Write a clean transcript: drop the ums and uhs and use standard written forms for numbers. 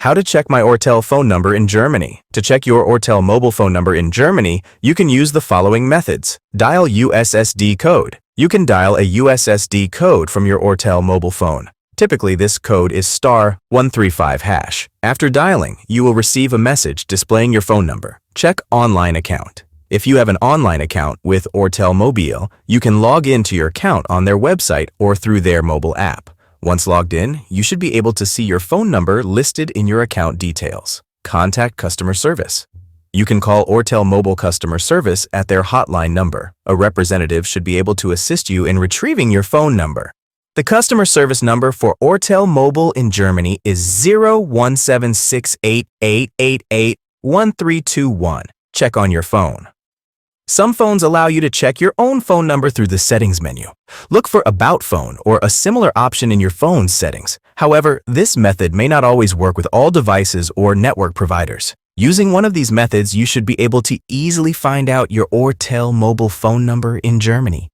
How to check my Ortel phone number in Germany. To check your Ortel mobile phone number in Germany, you can use the following methods. Dial USSD code. You can dial a USSD code from your Ortel mobile phone. Typically, this code is *135#. After dialing, you will receive a message displaying your phone number. Check online account. If you have an online account with Ortel Mobile, you can log into your account on their website or through their mobile app. Once logged in, you should be able to see your phone number listed in your account details. Contact customer service. You can call Ortel Mobile customer service at their hotline number. A representative should be able to assist you in retrieving your phone number. The customer service number for Ortel Mobile in Germany is 0176888881321. Check on your phone. Some phones allow you to check your own phone number through the settings menu. Look for About Phone or a similar option in your phone's settings. However, this method may not always work with all devices or network providers. Using one of these methods, you should be able to easily find out your Ortel mobile phone number in Germany.